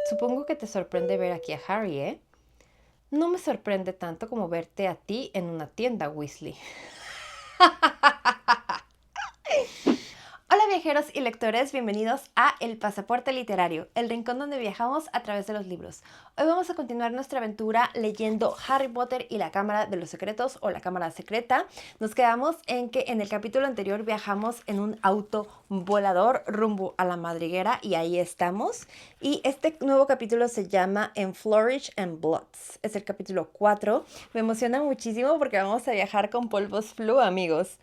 Supongo que te sorprende ver aquí a Harry, ¿eh? No me sorprende tanto como verte a ti en una tienda, Weasley. Hola viajeros y lectores, bienvenidos a El Pasaporte Literario, el rincón donde viajamos a través de los libros. Hoy vamos a continuar nuestra aventura leyendo Harry Potter y la Cámara de los Secretos o la Cámara Secreta. Nos quedamos en que en el capítulo anterior viajamos en un auto volador rumbo a la madriguera y ahí estamos. Y este nuevo capítulo se llama En Flourish and Bloods. Es el capítulo 4. Me emociona muchísimo porque vamos a viajar con polvos flu, amigos.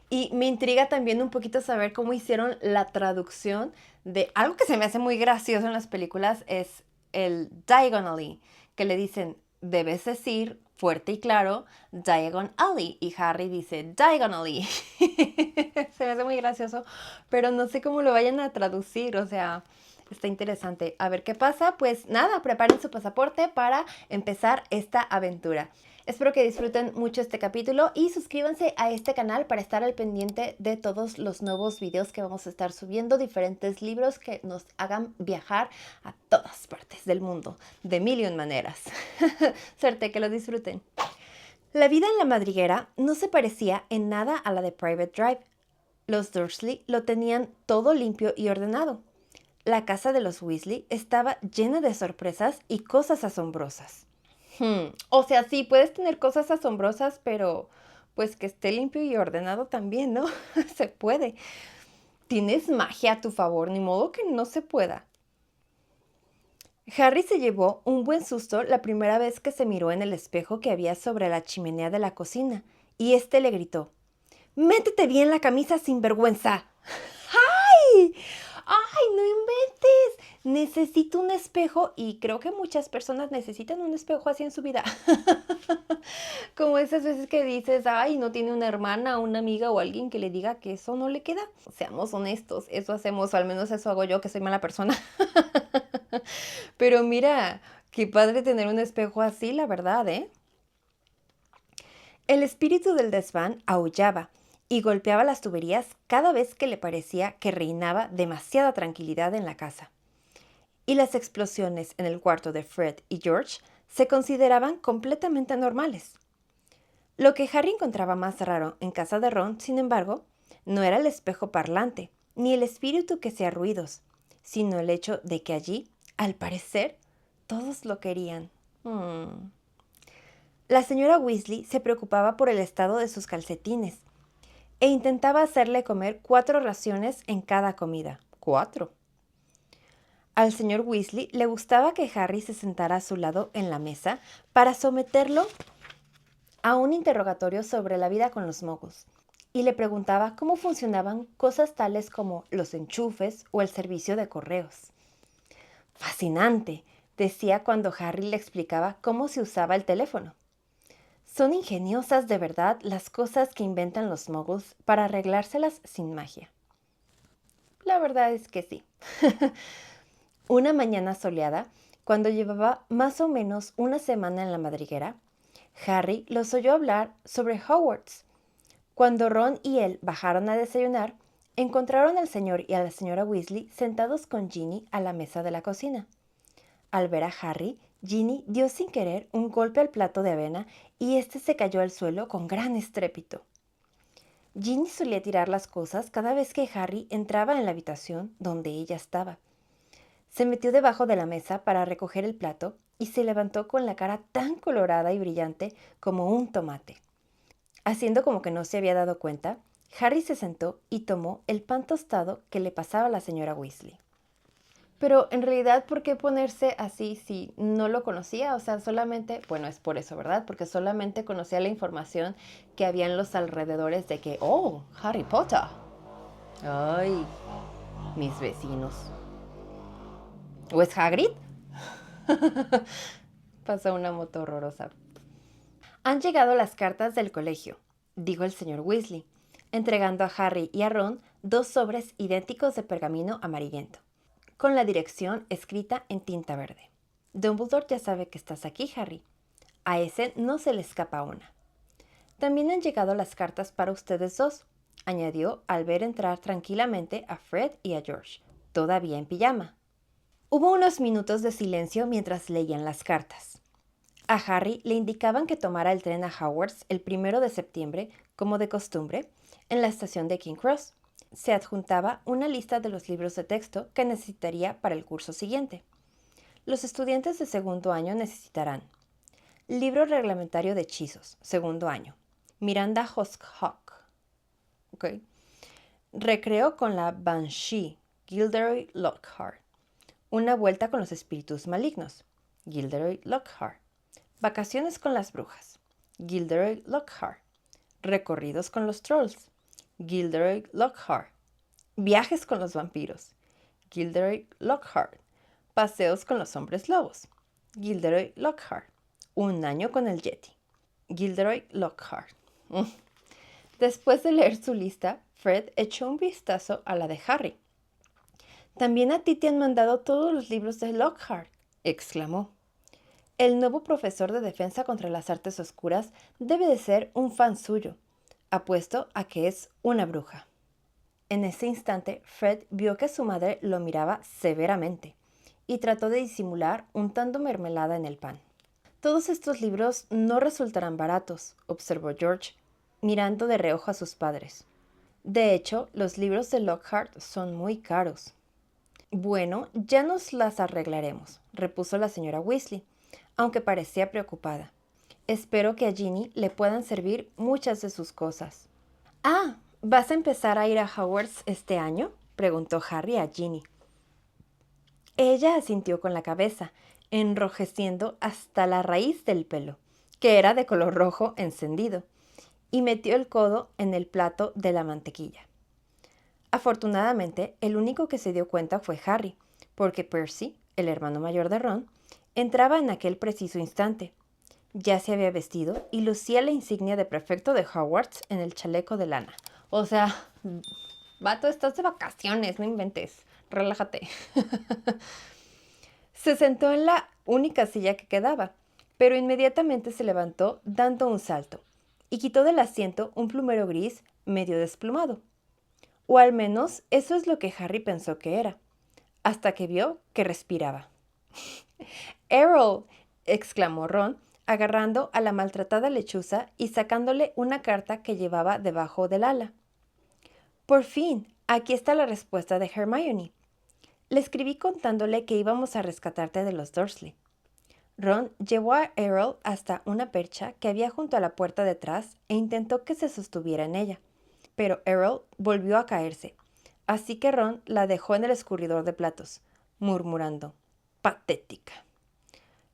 Y me intriga también un poquito saber cómo hicieron la traducción de algo que se me hace muy gracioso en las películas, es el diagonally, que le dicen, debes decir fuerte y claro, Diagon Alley. Y Harry dice, diagonally. Se me hace muy gracioso, pero no sé cómo lo vayan a traducir, o sea, está interesante. A ver qué pasa. Pues nada, preparen su pasaporte para empezar esta aventura. Espero que disfruten mucho este capítulo y suscríbanse a este canal para estar al pendiente de todos los nuevos videos que vamos a estar subiendo, diferentes libros que nos hagan viajar a todas partes del mundo, de mil y un maneras. Suerte, que lo disfruten. La vida en la madriguera no se parecía en nada a la de Private Drive. Los Dursley lo tenían todo limpio y ordenado. La casa de los Weasley estaba llena de sorpresas y cosas asombrosas. O sea, sí, puedes tener cosas asombrosas, pero pues que esté limpio y ordenado también, ¿no? Se puede. Tienes magia a tu favor, ni modo que no se pueda. Harry se llevó un buen susto la primera vez que se miró en el espejo que había sobre la chimenea de la cocina, y este le gritó: ¡Métete bien la camisa, sinvergüenza! ¡Ay! ¡Ay, no inventes! Necesito un espejo y creo que muchas personas necesitan un espejo así en su vida. Como esas veces que dices, ay, no tiene una hermana, una amiga o alguien que le diga que eso no le queda. Seamos honestos, eso hacemos, o al menos eso hago yo, que soy mala persona. Pero mira, qué padre tener un espejo así, la verdad, ¿eh? El espíritu del desván aullaba y golpeaba las tuberías cada vez que le parecía que reinaba demasiada tranquilidad en la casa. Y las explosiones en el cuarto de Fred y George se consideraban completamente normales. Lo que Harry encontraba más raro en casa de Ron, sin embargo, no era el espejo parlante, ni el espíritu que hacía ruidos, sino el hecho de que allí, al parecer, todos lo querían. La señora Weasley se preocupaba por el estado de sus calcetines e intentaba hacerle comer 4 raciones en cada comida. 4. Al señor Weasley le gustaba que Harry se sentara a su lado en la mesa para someterlo a un interrogatorio sobre la vida con los Muggles y le preguntaba cómo funcionaban cosas tales como los enchufes o el servicio de correos. Fascinante, decía cuando Harry le explicaba cómo se usaba el teléfono. Son ingeniosas de verdad las cosas que inventan los Muggles para arreglárselas sin magia. La verdad es que sí. Una mañana soleada, cuando llevaba más o menos una semana en la madriguera, Harry los oyó hablar sobre Hogwarts. Cuando Ron y él bajaron a desayunar, encontraron al señor y a la señora Weasley sentados con Ginny a la mesa de la cocina. Al ver a Harry, Ginny dio sin querer un golpe al plato de avena y este se cayó al suelo con gran estrépito. Ginny solía tirar las cosas cada vez que Harry entraba en la habitación donde ella estaba. Se metió debajo de la mesa para recoger el plato y se levantó con la cara tan colorada y brillante como un tomate. Haciendo como que no se había dado cuenta, Harry se sentó y tomó el pan tostado que le pasaba a la señora Weasley. Pero en realidad, ¿por qué ponerse así si no lo conocía? O sea, solamente, bueno, es por eso, ¿verdad? Porque solamente conocía la información que había en los alrededores de que, oh, Harry Potter. Ay, mis vecinos. ¿O es Hagrid? Pasó una moto horrorosa. Han llegado las cartas del colegio, dijo el señor Weasley, entregando a Harry y a Ron 2 sobres idénticos de pergamino amarillento, con la dirección escrita en tinta verde. Dumbledore ya sabe que estás aquí, Harry. A ese no se le escapa una. También han llegado las cartas para ustedes dos, añadió al ver entrar tranquilamente a Fred y a George, todavía en pijama. Hubo unos minutos de silencio mientras leían las cartas. A Harry le indicaban que tomara el tren a Hogwarts el 1 de septiembre, como de costumbre, en la estación de King Cross. Se adjuntaba una lista de los libros de texto que necesitaría para el curso siguiente. Los estudiantes de segundo año necesitarán libro reglamentario de hechizos, segundo año. Miranda Hawk. Okay. Recreo con la Banshee, Gilderoy Lockhart. Una vuelta con los espíritus malignos, Gilderoy Lockhart. Vacaciones con las brujas, Gilderoy Lockhart. Recorridos con los trolls, Gilderoy Lockhart. Viajes con los vampiros, Gilderoy Lockhart. Paseos con los hombres lobos, Gilderoy Lockhart. Un año con el Yeti, Gilderoy Lockhart. Después de leer su lista, Fred echó un vistazo a la de Harry. «También a ti te han mandado todos los libros de Lockhart», exclamó. «El nuevo profesor de defensa contra las artes oscuras debe de ser un fan suyo. Apuesto a que es una bruja». En ese instante, Fred vio que su madre lo miraba severamente y trató de disimular untando mermelada en el pan. «Todos estos libros no resultarán baratos», observó George, mirando de reojo a sus padres. «De hecho, los libros de Lockhart son muy caros». «Bueno, ya nos las arreglaremos», repuso la señora Weasley, aunque parecía preocupada. «Espero que a Ginny le puedan servir muchas de sus cosas». «Ah, ¿vas a empezar a ir a Hogwarts este año?», preguntó Harry a Ginny. Ella asintió con la cabeza, enrojeciendo hasta la raíz del pelo, que era de color rojo encendido, y metió el codo en el plato de la mantequilla. Afortunadamente, el único que se dio cuenta fue Harry, porque Percy, el hermano mayor de Ron, entraba en aquel preciso instante. Ya se había vestido y lucía la insignia de prefecto de Hogwarts en el chaleco de lana. O sea, vato, estás de vacaciones, no inventes, relájate. Se sentó en la única silla que quedaba, pero inmediatamente se levantó dando un salto y quitó del asiento un plumero gris medio desplumado. O al menos eso es lo que Harry pensó que era, hasta que vio que respiraba. «¡Errol!», exclamó Ron, agarrando a la maltratada lechuza y sacándole una carta que llevaba debajo del ala. «Por fin, aquí está la respuesta de Hermione. Le escribí contándole que íbamos a rescatarte de los Dursley». Ron llevó a Errol hasta una percha que había junto a la puerta detrás e intentó que se sostuviera en ella. Pero Errol volvió a caerse, así que Ron la dejó en el escurridor de platos, murmurando: «Patética».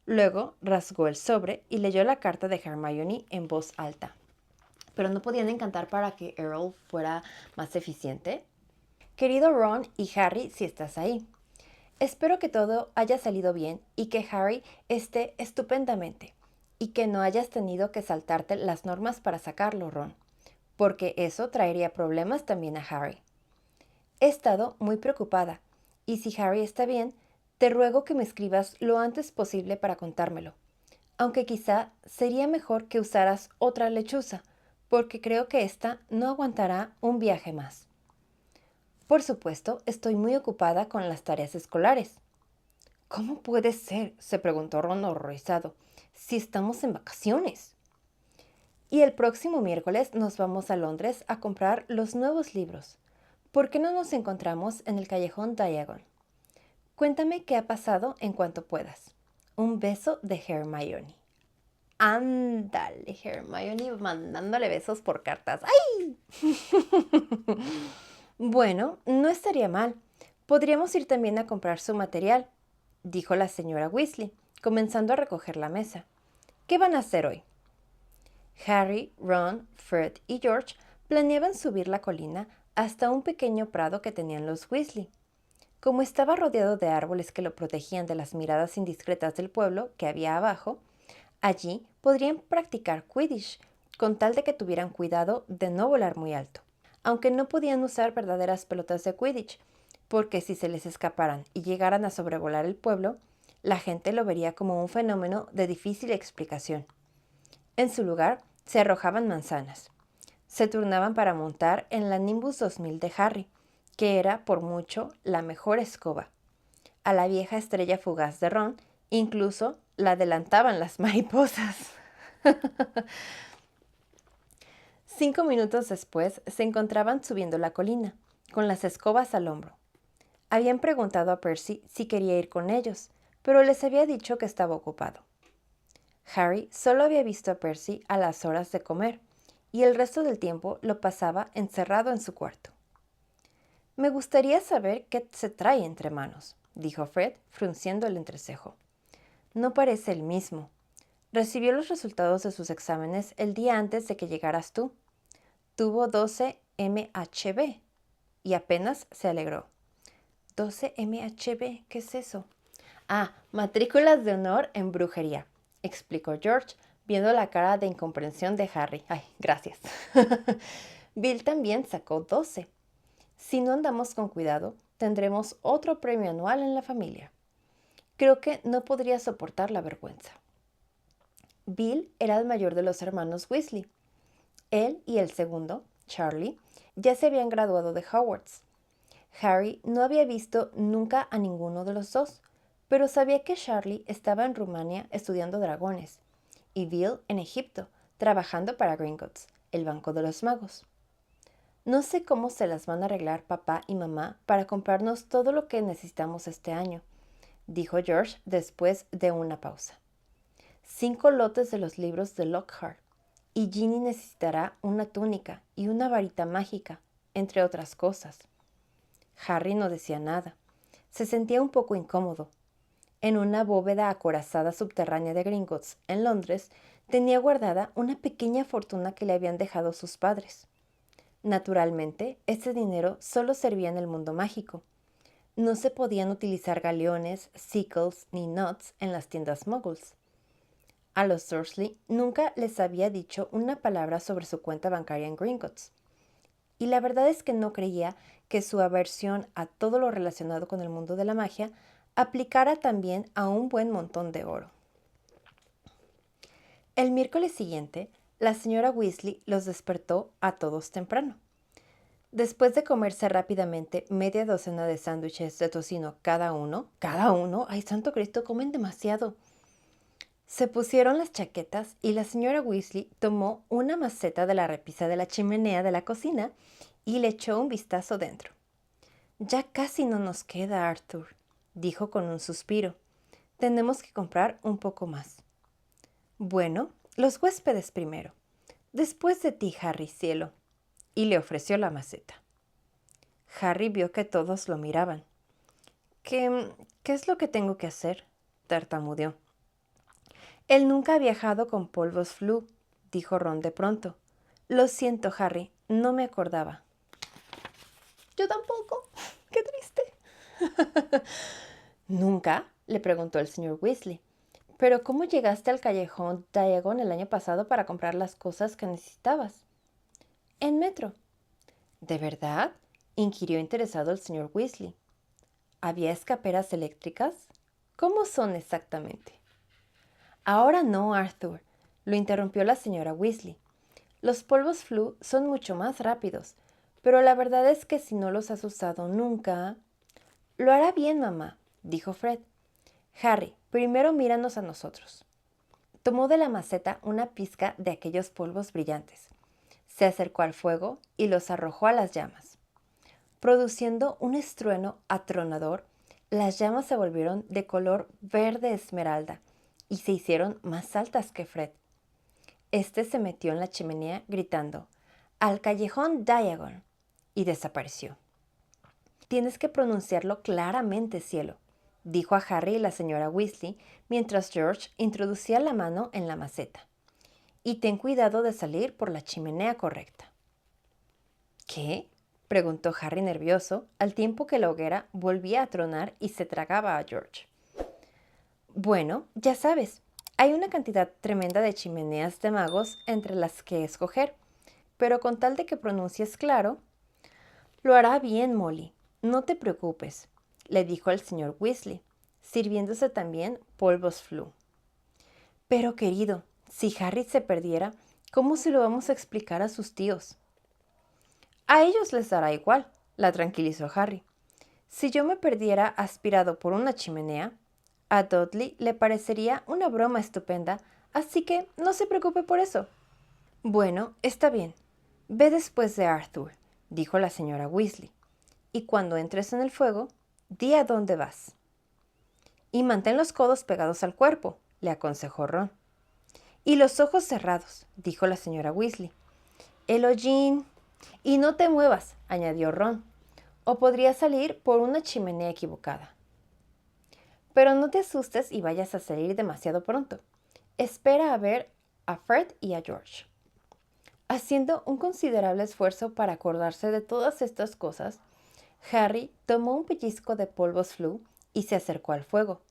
Luego rasgó el sobre y leyó la carta de Hermione en voz alta. ¿Pero no podían encantar para que Errol fuera más eficiente? «Querido Ron y Harry, si estás ahí. Espero que todo haya salido bien y que Harry esté estupendamente, y que no hayas tenido que saltarte las normas para sacarlo, Ron, porque eso traería problemas también a Harry. He estado muy preocupada, y si Harry está bien, te ruego que me escribas lo antes posible para contármelo, aunque quizá sería mejor que usaras otra lechuza, porque creo que esta no aguantará un viaje más. Por supuesto, estoy muy ocupada con las tareas escolares». «¿Cómo puede ser?», se preguntó Ron horrorizado, «si estamos en vacaciones». «Y el próximo miércoles nos vamos a Londres a comprar los nuevos libros. ¿Por qué no nos encontramos en el callejón Diagon? Cuéntame qué ha pasado en cuanto puedas. Un beso de Hermione». Ándale, Hermione mandándole besos por cartas. ¡Ay! «Bueno, no estaría mal. Podríamos ir también a comprar su material», dijo la señora Weasley, comenzando a recoger la mesa. «¿Qué van a hacer hoy?». Harry, Ron, Fred y George planeaban subir la colina hasta un pequeño prado que tenían los Weasley. Como estaba rodeado de árboles que lo protegían de las miradas indiscretas del pueblo que había abajo, allí podrían practicar Quidditch, con tal de que tuvieran cuidado de no volar muy alto, aunque no podían usar verdaderas pelotas de Quidditch, porque si se les escaparan y llegaran a sobrevolar el pueblo, la gente lo vería como un fenómeno de difícil explicación. En su lugar, se arrojaban manzanas. Se turnaban para montar en la Nimbus 2000 de Harry, que era por mucho la mejor escoba. A la vieja estrella fugaz de Ron incluso la adelantaban las mariposas. 5 minutos después se encontraban subiendo la colina, con las escobas al hombro. Habían preguntado a Percy si quería ir con ellos, pero les había dicho que estaba ocupado. Harry solo había visto a Percy a las horas de comer, y el resto del tiempo lo pasaba encerrado en su cuarto. «Me gustaría saber qué se trae entre manos», dijo Fred, frunciendo el entrecejo. «No parece el mismo. Recibió los resultados de sus exámenes el día antes de que llegaras tú. Tuvo 12 MHB y apenas se alegró». «¿12 MHB? ¿Qué es eso?» «Ah, matrículas de honor en brujería», explicó George, viendo la cara de incomprensión de Harry. «Ay, gracias». Bill también sacó 12. Si no andamos con cuidado, tendremos otro premio anual en la familia. Creo que no podría soportar la vergüenza. Bill era el mayor de los hermanos Weasley. Él y el segundo, Charlie, ya se habían graduado de Hogwarts. Harry no había visto nunca a ninguno de los dos, pero sabía que Charlie estaba en Rumania estudiando dragones y Bill en Egipto, trabajando para Gringotts, el Banco de los Magos. «No sé cómo se las van a arreglar papá y mamá para comprarnos todo lo que necesitamos este año», dijo George después de una pausa. 5 lotes de los libros de Lockhart, y Ginny necesitará una túnica y una varita mágica, entre otras cosas. Harry no decía nada. Se sentía un poco incómodo. En una bóveda acorazada subterránea de Gringotts, en Londres, tenía guardada una pequeña fortuna que le habían dejado sus padres. Naturalmente, ese dinero solo servía en el mundo mágico. No se podían utilizar galeones, sickles ni nuts en las tiendas muggles. A los Dursley nunca les había dicho una palabra sobre su cuenta bancaria en Gringotts. Y la verdad es que no creía que su aversión a todo lo relacionado con el mundo de la magia aplicara también a un buen montón de oro. El miércoles siguiente, la señora Weasley los despertó a todos temprano. Después de comerse rápidamente media docena de sándwiches de tocino cada uno, ¡ay, santo Cristo, comen demasiado! Se pusieron las chaquetas y la señora Weasley tomó una maceta de la repisa de la chimenea de la cocina y le echó un vistazo dentro. «Ya casi no nos queda, Arthur», dijo con un suspiro. «Tenemos que comprar un poco más». «Bueno, los huéspedes primero. Después de ti, Harry, cielo», y le ofreció la maceta. Harry vio que todos lo miraban. ¿Qué es lo que tengo que hacer?», tartamudeó. «Él nunca ha viajado con polvos Floo», dijo Ron de pronto. «Lo siento, Harry, no me acordaba». «Yo tampoco. Qué triste». «¿Nunca?», le preguntó el señor Weasley. «¿Pero cómo llegaste al callejón Diagon el año pasado para comprar las cosas que necesitabas?» «En metro». «¿De verdad?», inquirió interesado el señor Weasley. «¿Había escaperas eléctricas? ¿Cómo son exactamente?» «Ahora no, Arthur», lo interrumpió la señora Weasley. «Los polvos Floo son mucho más rápidos, pero la verdad es que si no los has usado nunca...» «Lo hará bien, mamá», dijo Fred. «Harry, primero míranos a nosotros». Tomó de la maceta una pizca de aquellos polvos brillantes. Se acercó al fuego y los arrojó a las llamas. Produciendo un estruendo atronador, las llamas se volvieron de color verde esmeralda y se hicieron más altas que Fred. Este se metió en la chimenea gritando «¡Al callejón Diagon!» y desapareció. «Tienes que pronunciarlo claramente, cielo», dijo a Harry y la señora Weasley mientras George introducía la mano en la maceta. «Y ten cuidado de salir por la chimenea correcta». «¿Qué?», preguntó Harry nervioso, al tiempo que la hoguera volvía a tronar y se tragaba a George. «Bueno, ya sabes, hay una cantidad tremenda de chimeneas de magos entre las que escoger, pero con tal de que pronuncies claro...» «Lo hará bien, Molly, no te preocupes», le dijo el señor Weasley, sirviéndose también polvos Floo. «Pero querido, si Harry se perdiera, ¿cómo se lo vamos a explicar a sus tíos?» «A ellos les dará igual», la tranquilizó Harry. Si yo me perdiera aspirado por una chimenea, a Dudley le parecería una broma estupenda, así que no se preocupe por eso. Bueno, está bien. Ve después de Arthur, dijo la señora Weasley, y cuando entres en el fuego, di a dónde vas. Y mantén los codos pegados al cuerpo, le aconsejó Ron. Y los ojos cerrados, dijo la señora Weasley. El hollín. Y no te muevas, añadió Ron, o podría salir por una chimenea equivocada. Pero no te asustes y vayas a salir demasiado pronto. Espera a ver a Fred y a George. Haciendo un considerable esfuerzo para acordarse de todas estas cosas, Harry tomó un pellizco de polvos Floo y se acercó al fuego.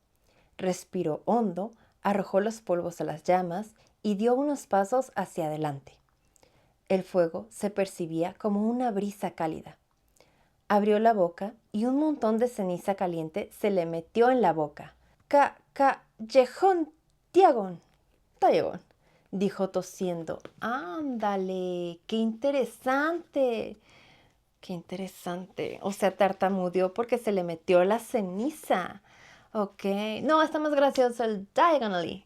Respiró hondo, arrojó los polvos a las llamas y dio unos pasos hacia adelante. El fuego se percibía como una brisa cálida. Abrió la boca y un montón de ceniza caliente se le metió en la boca. Callejón Diagon, dijo tosiendo. ¡Ándale! ¡Qué interesante! ¡Qué interesante! O sea, tartamudeó porque se le metió la ceniza. Ok. No, está más gracioso el diagonally.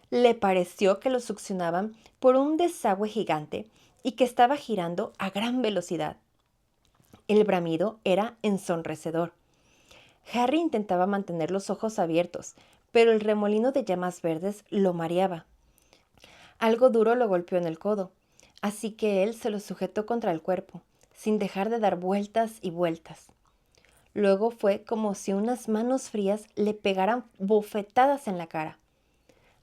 Le pareció que lo succionaban por un desagüe gigante y que estaba girando a gran velocidad. El bramido era ensordecedor. Harry intentaba mantener los ojos abiertos, pero el remolino de llamas verdes lo mareaba. Algo duro lo golpeó en el codo, así que él se lo sujetó contra el cuerpo, sin dejar de dar vueltas y vueltas. Luego fue como si unas manos frías le pegaran bofetadas en la cara.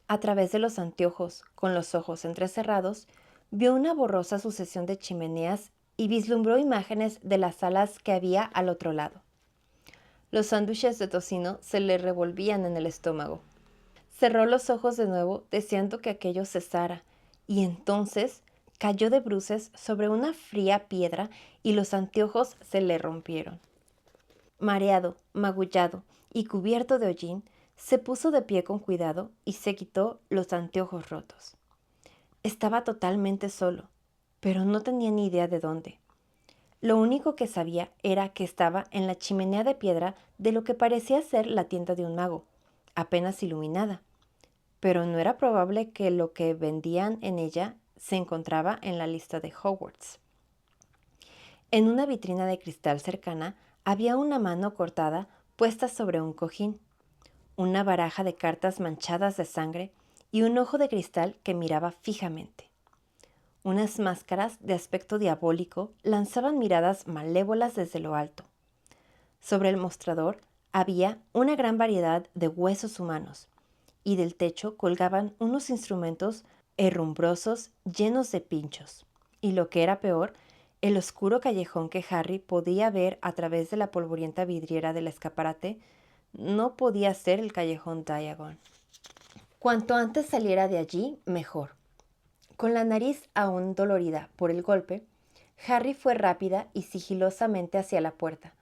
A través de los anteojos, con los ojos entrecerrados, vio una borrosa sucesión de chimeneas y vislumbró imágenes de las salas que había al otro lado. Los sándwiches de tocino se le revolvían en el estómago. Cerró los ojos de nuevo, deseando que aquello cesara, y entonces cayó de bruces sobre una fría piedra y los anteojos se le rompieron. Mareado, magullado y cubierto de hollín, se puso de pie con cuidado y se quitó los anteojos rotos. Estaba totalmente solo, pero no tenía ni idea de dónde. Lo único que sabía era que estaba en la chimenea de piedra de lo que parecía ser la tienda de un mago, apenas iluminada. Pero no era probable que lo que vendían en ella se encontraba en la lista de Hogwarts. En una vitrina de cristal cercana había una mano cortada puesta sobre un cojín, una baraja de cartas manchadas de sangre y un ojo de cristal que miraba fijamente. Unas máscaras de aspecto diabólico lanzaban miradas malévolas desde lo alto. Sobre el mostrador había una gran variedad de huesos humanos, y del techo colgaban unos instrumentos herrumbrosos llenos de pinchos. Y lo que era peor, el oscuro callejón que Harry podía ver a través de la polvorienta vidriera del escaparate no podía ser el callejón Diagon. Cuanto antes saliera de allí, mejor. Con la nariz aún dolorida por el golpe, Harry fue rápida y sigilosamente hacia la puerta,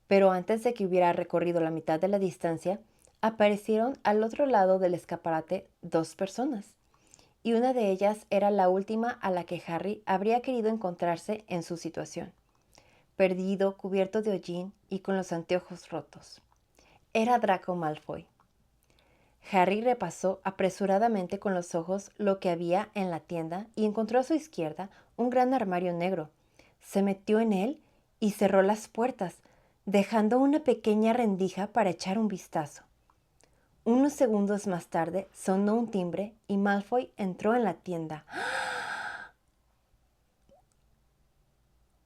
pero antes de que hubiera recorrido la mitad de la distancia, aparecieron al otro lado del escaparate dos personas, y una de ellas era la última a la que Harry habría querido encontrarse en su situación, perdido, cubierto de hollín y con los anteojos rotos. Era Draco Malfoy. Harry repasó apresuradamente con los ojos lo que había en la tienda y encontró a su izquierda un gran armario negro. Se metió en él y cerró las puertas, dejando una pequeña rendija para echar un vistazo. Unos segundos más tarde sonó un timbre y Malfoy entró en la tienda.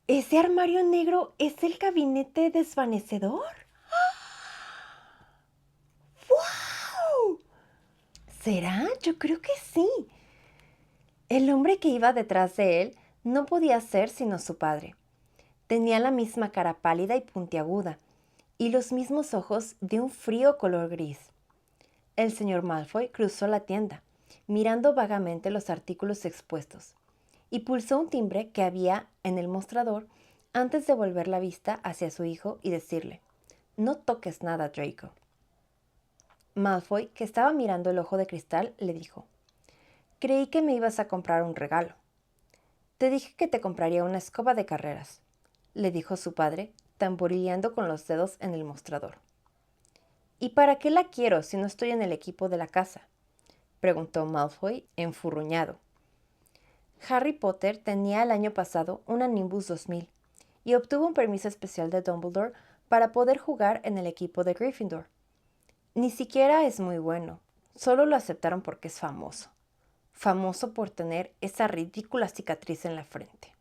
¿Ese armario negro es el gabinete desvanecedor? ¡Wow! ¿Será? Yo creo que sí. El hombre que iba detrás de él no podía ser sino su padre. Tenía la misma cara pálida y puntiaguda, y los mismos ojos de un frío color gris. El señor Malfoy cruzó la tienda, mirando vagamente los artículos expuestos, y pulsó un timbre que había en el mostrador antes de volver la vista hacia su hijo y decirle: «No toques nada, Draco». Malfoy, que estaba mirando el ojo de cristal, le dijo: «Creí que me ibas a comprar un regalo». «Te dije que te compraría una escoba de carreras», le dijo su padre, tamborileando con los dedos en el mostrador. ¿Y para qué la quiero si no estoy en el equipo de la casa?, preguntó Malfoy, enfurruñado. Harry Potter tenía el año pasado una Nimbus 2000 y obtuvo un permiso especial de Dumbledore para poder jugar en el equipo de Gryffindor. Ni siquiera es muy bueno, solo lo aceptaron porque es famoso. Famoso por tener esa ridícula cicatriz en la frente.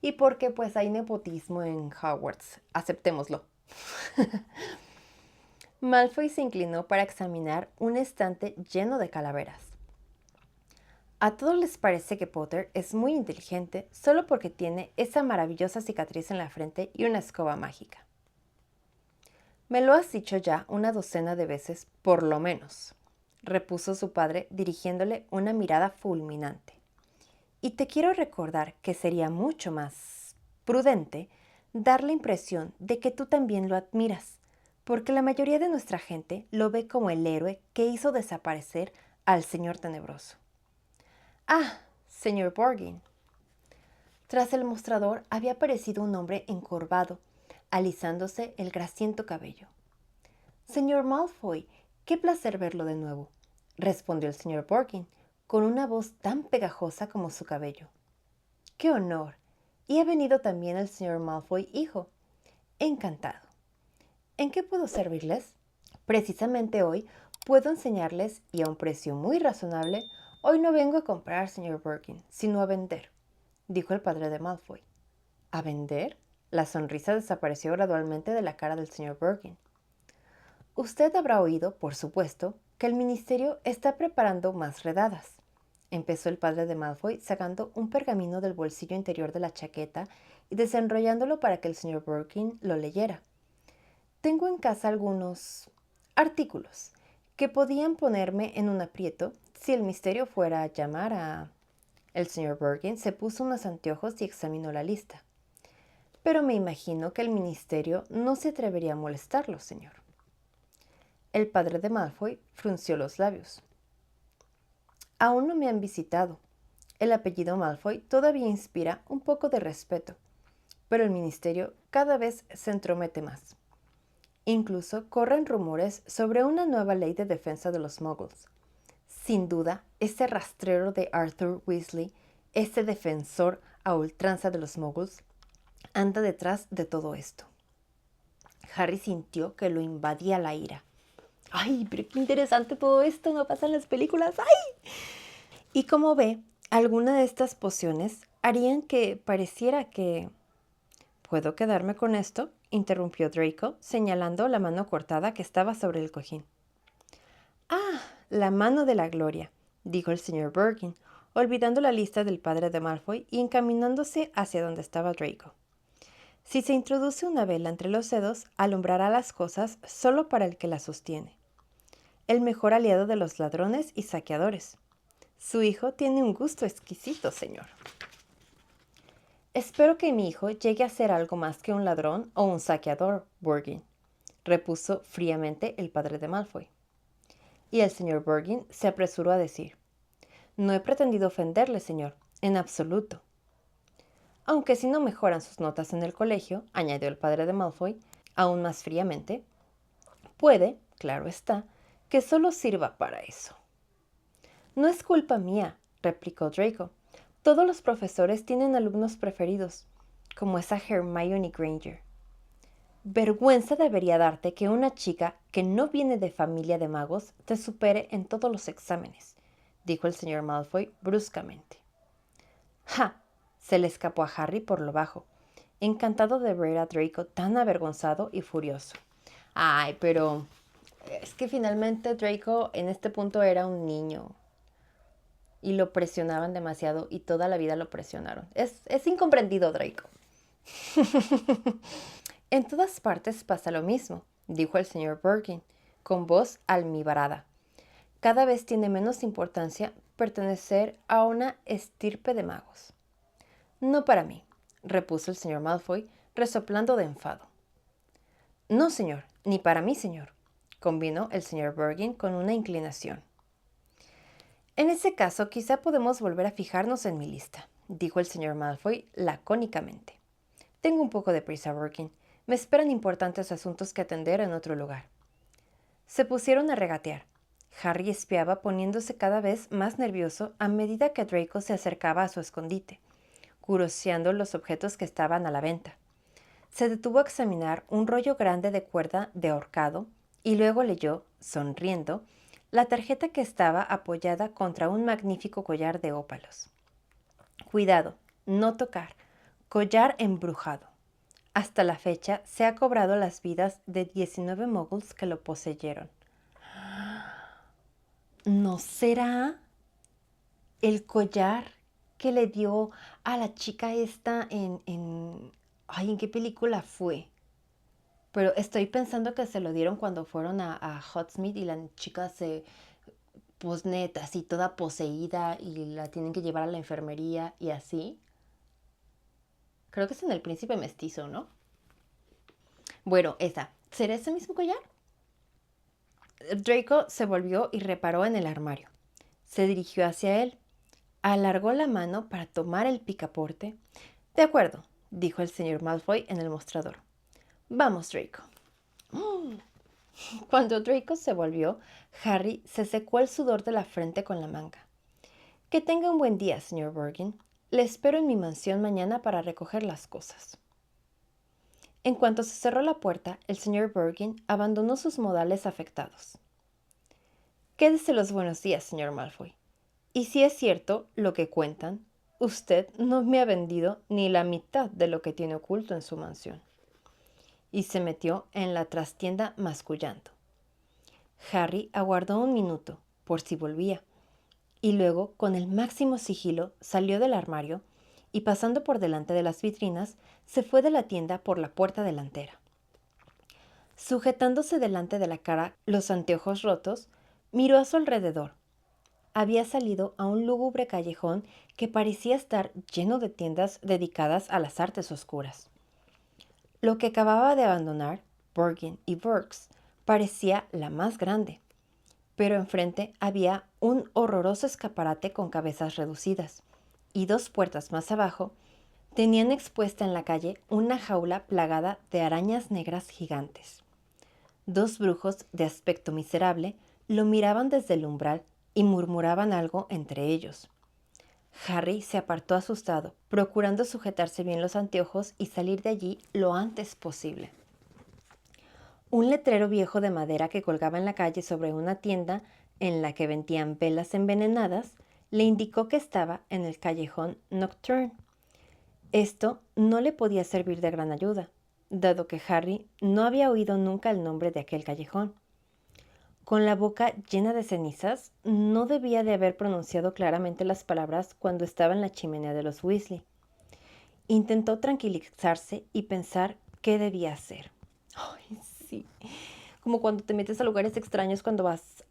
Y porque pues hay nepotismo en Hogwarts, aceptémoslo. Malfoy se inclinó para examinar un estante lleno de calaveras. A todos les parece que Potter es muy inteligente solo porque tiene esa maravillosa cicatriz en la frente y una escoba mágica. Me lo has dicho ya una docena de veces, por lo menos, repuso su padre dirigiéndole una mirada fulminante. Y te quiero recordar que sería mucho más prudente dar la impresión de que tú también lo admiras, porque la mayoría de nuestra gente lo ve como el héroe que hizo desaparecer al Señor Tenebroso. Ah, señor Borgin. Tras el mostrador había aparecido un hombre encorvado, alisándose el grasiento cabello. Señor Malfoy, qué placer verlo de nuevo, respondió el señor Borgin, con una voz tan pegajosa como su cabello. ¡Qué honor! Y ha venido también el señor Malfoy, hijo. Encantado. ¿En qué puedo servirles? Precisamente hoy puedo enseñarles, y a un precio muy razonable, hoy no vengo a comprar, señor Borgin, sino a vender, dijo el padre de Malfoy. ¿A vender? La sonrisa desapareció gradualmente de la cara del señor Borgin. Usted habrá oído, por supuesto, que el ministerio está preparando más redadas, empezó el padre de Malfoy sacando un pergamino del bolsillo interior de la chaqueta y desenrollándolo para que el señor Borgin lo leyera. Tengo en casa algunos artículos que podían ponerme en un aprieto si el misterio fuera a llamar a... El señor Borgin se puso unos anteojos y examinó la lista. Pero me imagino que el ministerio no se atrevería a molestarlo, señor. El padre de Malfoy frunció los labios. Aún no me han visitado. El apellido Malfoy todavía inspira un poco de respeto, pero el ministerio cada vez se entromete más. Incluso corren rumores sobre una nueva ley de defensa de los muggles. Sin duda, ese rastrero de Arthur Weasley, ese defensor a ultranza de los muggles, anda detrás de todo esto. Harry sintió que lo invadía la ira. ¡Ay, pero qué interesante todo esto! ¿No pasa en las películas? ¡Ay! Y como ve, alguna de estas pociones harían que pareciera que... ¿Puedo quedarme con esto?, interrumpió Draco, señalando la mano cortada que estaba sobre el cojín. ¡Ah! La mano de la gloria, dijo el señor Borgin, olvidando la lista del padre de Malfoy y encaminándose hacia donde estaba Draco. Si se introduce una vela entre los dedos, alumbrará las cosas solo para el que la sostiene. El mejor aliado de los ladrones y saqueadores. Su hijo tiene un gusto exquisito, señor. Espero que mi hijo llegue a ser algo más que un ladrón o un saqueador, Borgin, repuso fríamente el padre de Malfoy. Y el señor Borgin se apresuró a decir, no he pretendido ofenderle, señor, en absoluto. Aunque si no mejoran sus notas en el colegio, añadió el padre de Malfoy, aún más fríamente, puede, claro está, que solo sirva para eso. No es culpa mía, replicó Draco. Todos los profesores tienen alumnos preferidos, como esa Hermione Granger. Vergüenza debería darte que una chica que no viene de familia de magos te supere en todos los exámenes, dijo el señor Malfoy bruscamente. ¡Ja! Se le escapó a Harry por lo bajo, encantado de ver a Draco tan avergonzado y furioso. Ay, pero es que finalmente Draco en este punto era un niño y lo presionaban demasiado y toda la vida lo presionaron. Es incomprendido, Draco. En todas partes pasa lo mismo, dijo el señor Borgin, con voz almibarada. Cada vez tiene menos importancia pertenecer a una estirpe de magos. No para mí, repuso el señor Malfoy, resoplando de enfado. No, señor, ni para mí, señor, convino el señor Borgin con una inclinación. En ese caso, quizá podemos volver a fijarnos en mi lista, dijo el señor Malfoy lacónicamente. Tengo un poco de prisa, Borgin. Me esperan importantes asuntos que atender en otro lugar. Se pusieron a regatear. Harry espiaba poniéndose cada vez más nervioso a medida que Draco se acercaba a su escondite, curioseando los objetos que estaban a la venta. Se detuvo a examinar un rollo grande de cuerda de ahorcado y luego leyó, sonriendo, la tarjeta que estaba apoyada contra un magnífico collar de ópalos. Cuidado, no tocar. Collar embrujado. Hasta la fecha se ha cobrado las vidas de 19 muggles que lo poseyeron. ¿No será el collar que le dio a la chica esta Ay, ¿en qué película fue? Pero estoy pensando que se lo dieron cuando fueron a Hogsmeade y la chica se pues neta, así toda poseída y la tienen que llevar a la enfermería y así. Creo que es en El Príncipe Mestizo, ¿no? Bueno, esa. ¿Será ese mismo collar? Draco se volvió y reparó en el armario. Se dirigió hacia él. Alargó la mano para tomar el picaporte. De acuerdo, dijo el señor Malfoy en el mostrador. Vamos, Draco. Cuando Draco se volvió, Harry se secó el sudor de la frente con la manga. Que tenga un buen día, señor Borgin. Le espero en mi mansión mañana para recoger las cosas. En cuanto se cerró la puerta, el señor Borgin abandonó sus modales afectados. Quédese los buenos días, señor Malfoy. Y si es cierto lo que cuentan, usted no me ha vendido ni la mitad de lo que tiene oculto en su mansión. Y se metió en la trastienda mascullando. Harry aguardó un minuto, por si volvía, y luego, con el máximo sigilo, salió del armario y, pasando por delante de las vitrinas, se fue de la tienda por la puerta delantera. Sujetándose delante de la cara los anteojos rotos, miró a su alrededor. Había salido a un lúgubre callejón que parecía estar lleno de tiendas dedicadas a las artes oscuras. Lo que acababa de abandonar, Borgin y Burkes, parecía la más grande, pero enfrente había un horroroso escaparate con cabezas reducidas, y 2 puertas más abajo tenían expuesta en la calle una jaula plagada de arañas negras gigantes. 2 brujos de aspecto miserable lo miraban desde el umbral y murmuraban algo entre ellos. Harry se apartó asustado, procurando sujetarse bien los anteojos y salir de allí lo antes posible. Un letrero viejo de madera que colgaba en la calle sobre una tienda en la que vendían velas envenenadas le indicó que estaba en el callejón Nocturne. Esto no le podía servir de gran ayuda, dado que Harry no había oído nunca el nombre de aquel callejón. Con la boca llena de cenizas, no debía de haber pronunciado claramente las palabras cuando estaba en la chimenea de los Weasley. Intentó tranquilizarse y pensar qué debía hacer. Ay, sí, como cuando te metes a lugares extraños cuando vas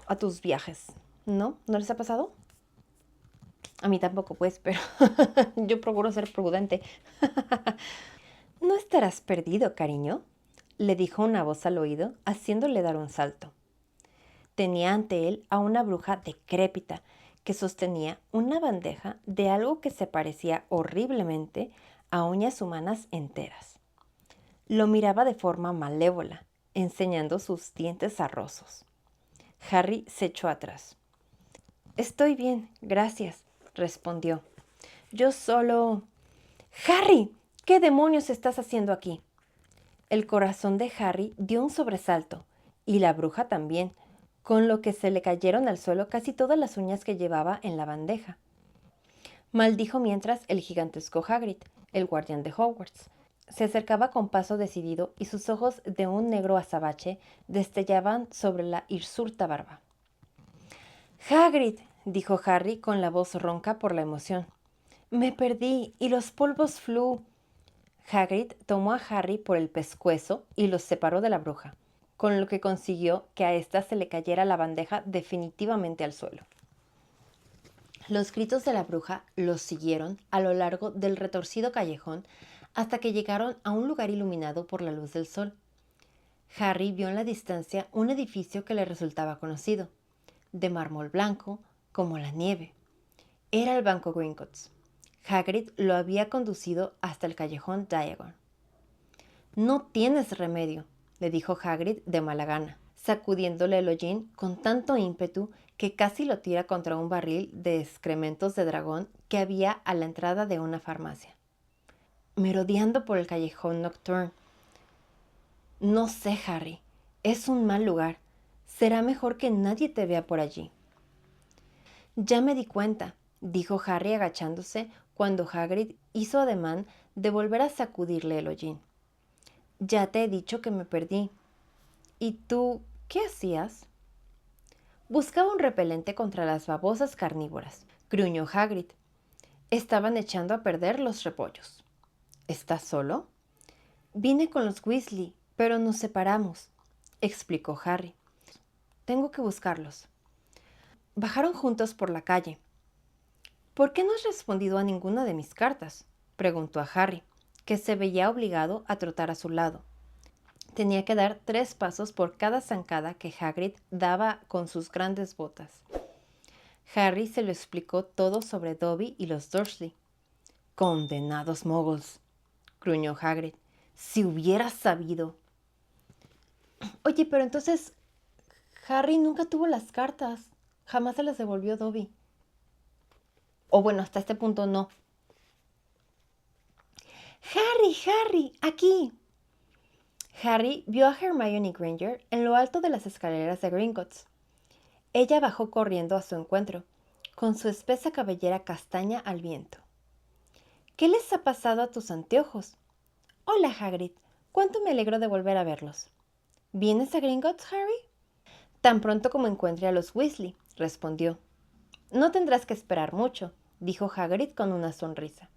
a tus viajes, ¿no? ¿No les ha pasado? A mí tampoco, pues, pero yo procuro ser prudente. ¿No estarás perdido, cariño?, le dijo una voz al oído, haciéndole dar un salto. Tenía ante él a una bruja decrépita que sostenía una bandeja de algo que se parecía horriblemente a uñas humanas enteras. Lo miraba de forma malévola, enseñando sus dientes arrosos. Harry se echó atrás. Estoy bien, gracias, respondió. Yo solo... ¡Harry! ¿Qué demonios estás haciendo aquí? El corazón de Harry dio un sobresalto, y la bruja también, con lo que se le cayeron al suelo casi todas las uñas que llevaba en la bandeja. Maldijo mientras el gigantesco Hagrid, el guardián de Hogwarts. Se acercaba con paso decidido y sus ojos de un negro azabache destellaban sobre la hirsuta barba. «Hagrid», dijo Harry con la voz ronca por la emoción. «Me perdí y los polvos Floo». Hagrid tomó a Harry por el pescuezo y los separó de la bruja, con lo que consiguió que a ésta se le cayera la bandeja definitivamente al suelo. Los gritos de la bruja los siguieron a lo largo del retorcido callejón hasta que llegaron a un lugar iluminado por la luz del sol. Harry vio en la distancia un edificio que le resultaba conocido, de mármol blanco, como la nieve. Era el Banco Gringotts. Hagrid lo había conducido hasta el callejón Diagon. No tienes remedio, le dijo Hagrid de mala gana, sacudiéndole el hollín con tanto ímpetu que casi lo tira contra un barril de excrementos de dragón que había a la entrada de una farmacia. Merodeando por el callejón Nocturne. No sé, Harry, es un mal lugar. Será mejor que nadie te vea por allí. Ya me di cuenta, dijo Harry agachándose cuando Hagrid hizo ademán de volver a sacudirle el hollín. Ya te he dicho que me perdí. ¿Y tú qué hacías? Buscaba un repelente contra las babosas carnívoras, gruñó Hagrid. Estaban echando a perder los repollos. ¿Estás solo? Vine con los Weasley, pero nos separamos, explicó Harry. Tengo que buscarlos. Bajaron juntos por la calle. ¿Por qué no has respondido a ninguna de mis cartas?, preguntó a Harry, que se veía obligado a trotar a su lado. Tenía que dar 3 pasos por cada zancada que Hagrid daba con sus grandes botas. Harry se lo explicó todo sobre Dobby y los Dursley. «Condenados moguls», gruñó Hagrid. «Si hubieras sabido». Oye, pero entonces Harry nunca tuvo las cartas. Jamás se las devolvió Dobby. O bueno, hasta este punto no. «Harry, Harry, aquí». Harry vio a Hermione Granger en lo alto de las escaleras de Gringotts. Ella bajó corriendo a su encuentro, con su espesa cabellera castaña al viento. «¿Qué les ha pasado a tus anteojos?» «Hola, Hagrid. Cuánto me alegro de volver a verlos». «¿Vienes a Gringotts, Harry?» «Tan pronto como encuentre a los Weasley», respondió. «No tendrás que esperar mucho», dijo Hagrid con una sonrisa.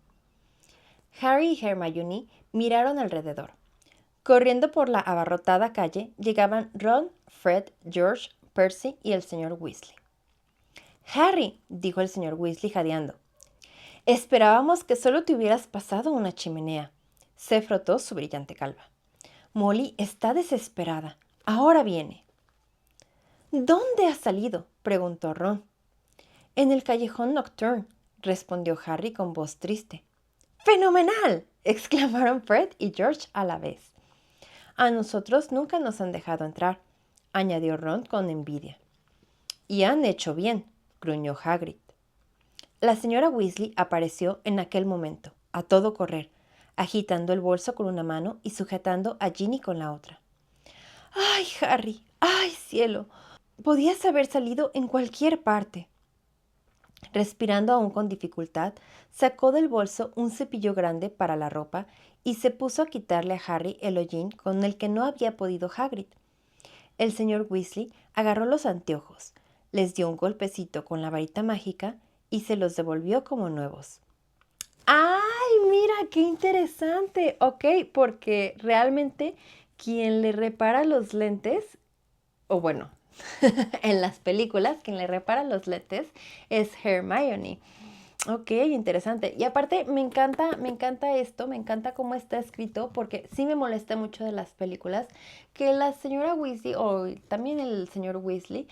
Harry y Hermione miraron alrededor. Corriendo por la abarrotada calle llegaban Ron, Fred, George, Percy y el señor Weasley. «Harry», dijo el señor Weasley jadeando, «esperábamos que solo te hubieras pasado una chimenea». Se frotó su brillante calva. «Molly está desesperada. Ahora viene». «¿Dónde has salido?», preguntó Ron. «En el callejón Nocturne», respondió Harry con voz triste. «¡Fenomenal!», exclamaron Fred y George a la vez. «A nosotros nunca nos han dejado entrar», añadió Ron con envidia. «Y han hecho bien», gruñó Hagrid. La señora Weasley apareció en aquel momento, a todo correr, agitando el bolso con una mano y sujetando a Ginny con la otra. «¡Ay, Harry! ¡Ay, cielo! Podías haber salido en cualquier parte». Respirando aún con dificultad, sacó del bolso un cepillo grande para la ropa y se puso a quitarle a Harry el hollín con el que no había podido Hagrid. El señor Weasley agarró los anteojos, les dio un golpecito con la varita mágica y se los devolvió como nuevos. ¡Ay, mira, qué interesante! Ok, porque realmente quien le repara los lentes, o bueno, en las películas, quien le repara los lentes es Hermione. Ok, interesante. Y aparte me encanta esto, me encanta cómo está escrito, porque sí me molesta mucho de las películas que la señora Weasley o también el señor Weasley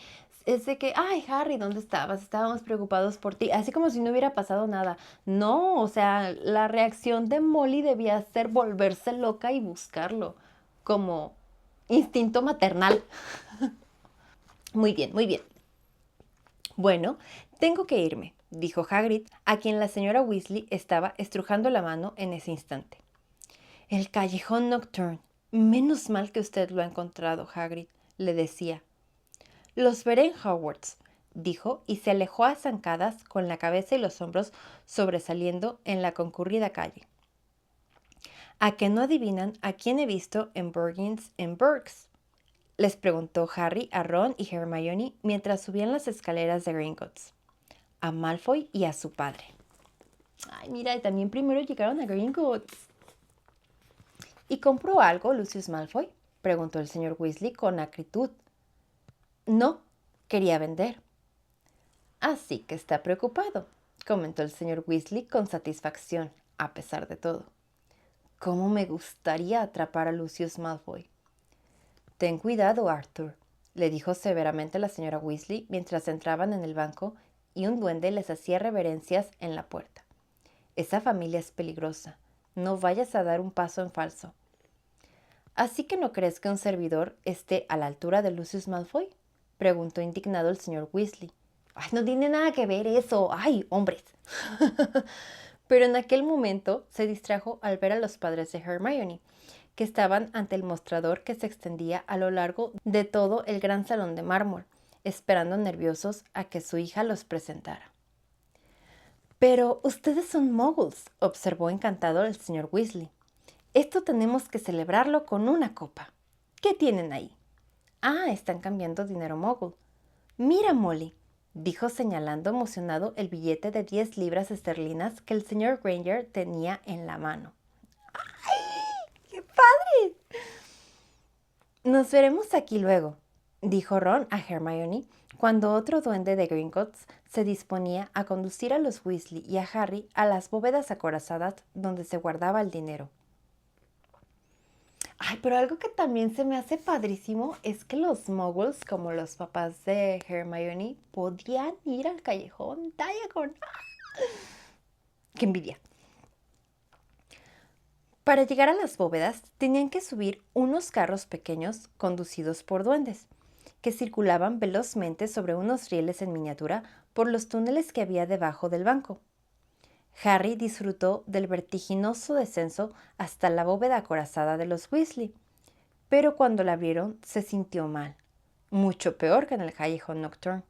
es de que, ay, Harry, ¿dónde estabas? Estábamos preocupados por ti, así como si no hubiera pasado nada. No, o sea, la reacción de Molly debía ser volverse loca y buscarlo, como instinto maternal. Muy bien, muy bien. Bueno, tengo que irme, dijo Hagrid, a quien la señora Weasley estaba estrujando la mano en ese instante. El callejón Nocturne. Menos mal que usted lo ha encontrado, Hagrid, le decía. Los veré en Hogwarts, dijo, y se alejó a zancadas con la cabeza y los hombros sobresaliendo en la concurrida calle. ¿A que no adivinan a quién he visto en Buggins en Burks?, les preguntó Harry a Ron y Hermione mientras subían las escaleras de Gringotts. A Malfoy y a su padre. Ay, mira, también primero llegaron a Gringotts. ¿Y compró algo, Lucius Malfoy?, preguntó el señor Weasley con acritud. No, quería vender. Así que está preocupado, comentó el señor Weasley con satisfacción, a pesar de todo. ¿Cómo me gustaría atrapar a Lucius Malfoy? Ten cuidado, Arthur, le dijo severamente la señora Weasley mientras entraban en el banco y un duende les hacía reverencias en la puerta. Esa familia es peligrosa. No vayas a dar un paso en falso. ¿Así que no crees que un servidor esté a la altura de Lucius Malfoy?, preguntó indignado el señor Weasley. ¡Ay, no tiene nada que ver eso! ¡Ay, hombres! Pero en aquel momento se distrajo al ver a los padres de Hermione, que estaban ante el mostrador que se extendía a lo largo de todo el gran salón de mármol, esperando nerviosos a que su hija los presentara. Pero ustedes son muggles, observó encantado el señor Weasley. Esto tenemos que celebrarlo con una copa. ¿Qué tienen ahí? Ah, están cambiando dinero muggle. Mira, Molly, dijo señalando emocionado el billete de 10 libras esterlinas que el señor Granger tenía en la mano. ¡Ay, qué padre! Nos veremos aquí luego, dijo Ron a Hermione cuando otro duende de Gringotts se disponía a conducir a los Weasley y a Harry a las bóvedas acorazadas donde se guardaba el dinero. Ay, pero algo que también se me hace padrísimo es que los muggles, como los papás de Hermione, podían ir al callejón Diagon. ¡Ah! ¡Qué envidia! Para llegar a las bóvedas tenían que subir unos carros pequeños conducidos por duendes, que circulaban velozmente sobre unos rieles en miniatura por los túneles que había debajo del banco. Harry disfrutó del vertiginoso descenso hasta la bóveda acorazada de los Weasley, pero cuando la abrieron se sintió mal, mucho peor que en el callejón Nocturne.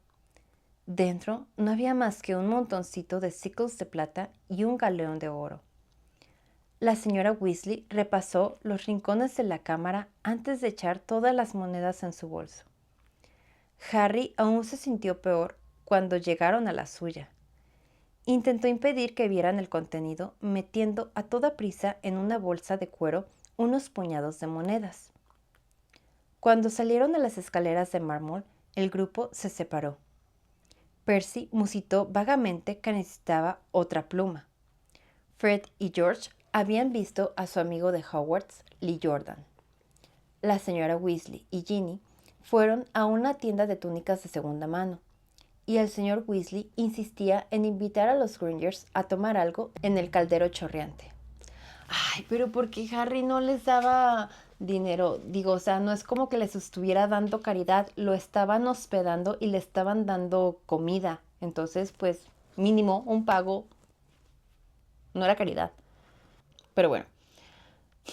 Dentro no había más que un montoncito de sickles de plata y un galeón de oro. La señora Weasley repasó los rincones de la cámara antes de echar todas las monedas en su bolso. Harry aún se sintió peor cuando llegaron a la suya. Intentó impedir que vieran el contenido metiendo a toda prisa en una bolsa de cuero unos puñados de monedas. Cuando salieron a las escaleras de mármol, el grupo se separó. Percy musitó vagamente que necesitaba otra pluma. Fred y George habían visto a su amigo de Hogwarts, Lee Jordan. La señora Weasley y Ginny fueron a una tienda de túnicas de segunda mano, y el señor Weasley insistía en invitar a los Grangers a tomar algo en el caldero chorreante. Ay, pero ¿por qué Harry no les daba dinero? Digo, o sea, no es como que les estuviera dando caridad, lo estaban hospedando y le estaban dando comida. Entonces, pues, mínimo un pago, no era caridad. Pero bueno,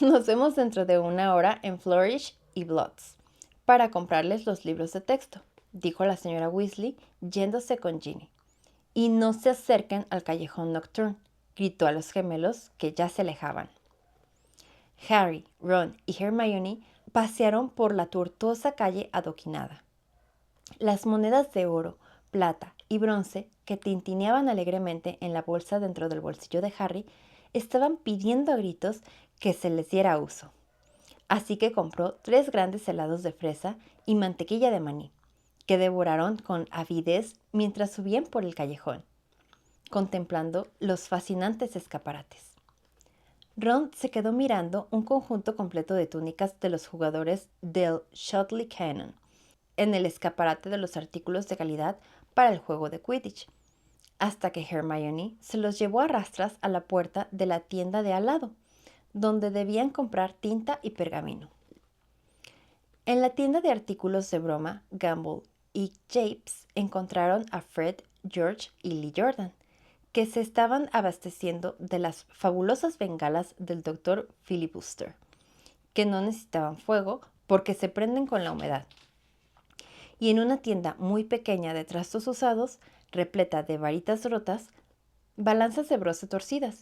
nos vemos dentro de una hora en Flourish y Bloods para comprarles los libros de texto, dijo la señora Weasley, yéndose con Ginny. Y no se acerquen al callejón Nocturne, gritó a los gemelos que ya se alejaban. Harry, Ron y Hermione pasearon por la tortuosa calle adoquinada. Las monedas de oro, plata y bronce que tintineaban alegremente en la bolsa dentro del bolsillo de Harry estaban pidiendo a gritos que se les diera uso. Así que compró 3 grandes helados de fresa y mantequilla de maní, que devoraron con avidez mientras subían por el callejón, contemplando los fascinantes escaparates. Ron se quedó mirando un conjunto completo de túnicas de los jugadores del Shotley Cannon en el escaparate de los artículos de calidad para el juego de Quidditch, hasta que Hermione se los llevó a rastras a la puerta de la tienda de al lado, donde debían comprar tinta y pergamino. En la tienda de artículos de broma, Gamble y Japes encontraron a Fred, George y Lee Jordan, que se estaban abasteciendo de las fabulosas bengalas del Dr. Filibuster, que no necesitaban fuego porque se prenden con la humedad. Y en una tienda muy pequeña de trastos usados, repleta de varitas rotas, balanzas de bronce torcidas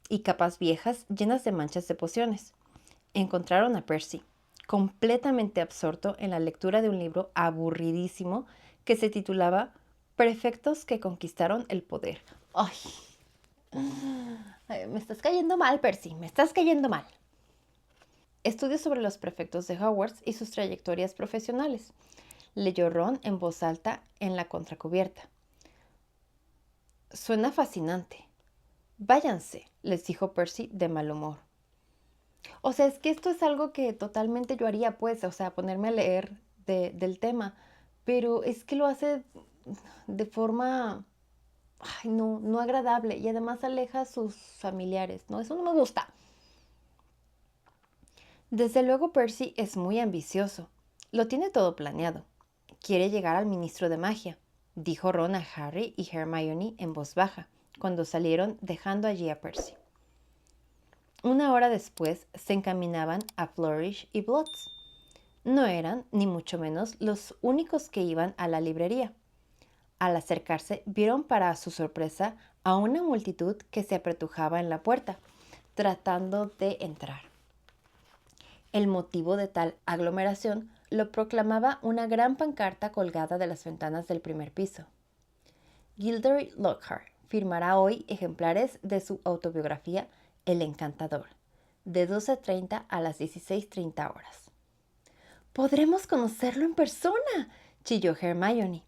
y capas viejas llenas de manchas de pociones, encontraron a Percy, completamente absorto en la lectura de un libro aburridísimo que se titulaba Prefectos que conquistaron el poder. ¡Ay! Me estás cayendo mal, Percy, me estás cayendo mal. Estudios sobre los prefectos de Hogwarts y sus trayectorias profesionales. Leyó Ron en voz alta en la contracubierta. Suena fascinante. Váyanse, les dijo Percy de mal humor. O sea, es que esto es algo que totalmente yo haría, pues, o sea, ponerme a leer del tema, pero es que lo hace de forma, ay, no agradable y además aleja a sus familiares, ¿no? Eso no me gusta. Desde luego Percy es muy ambicioso. Lo tiene todo planeado. Quiere llegar al ministro de magia, dijo Ron a Harry y Hermione en voz baja, cuando salieron dejando allí a Percy. Una hora después se encaminaban a Flourish y Blotts. No eran, ni mucho menos, los únicos que iban a la librería. Al acercarse, vieron para su sorpresa a una multitud que se apretujaba en la puerta, tratando de entrar. El motivo de tal aglomeración lo proclamaba una gran pancarta colgada de las ventanas del primer piso. Gilderoy Lockhart firmará hoy ejemplares de su autobiografía El Encantador, de 12:30 a las 16:30 horas. «¡Podremos conocerlo en persona!», chilló Hermione.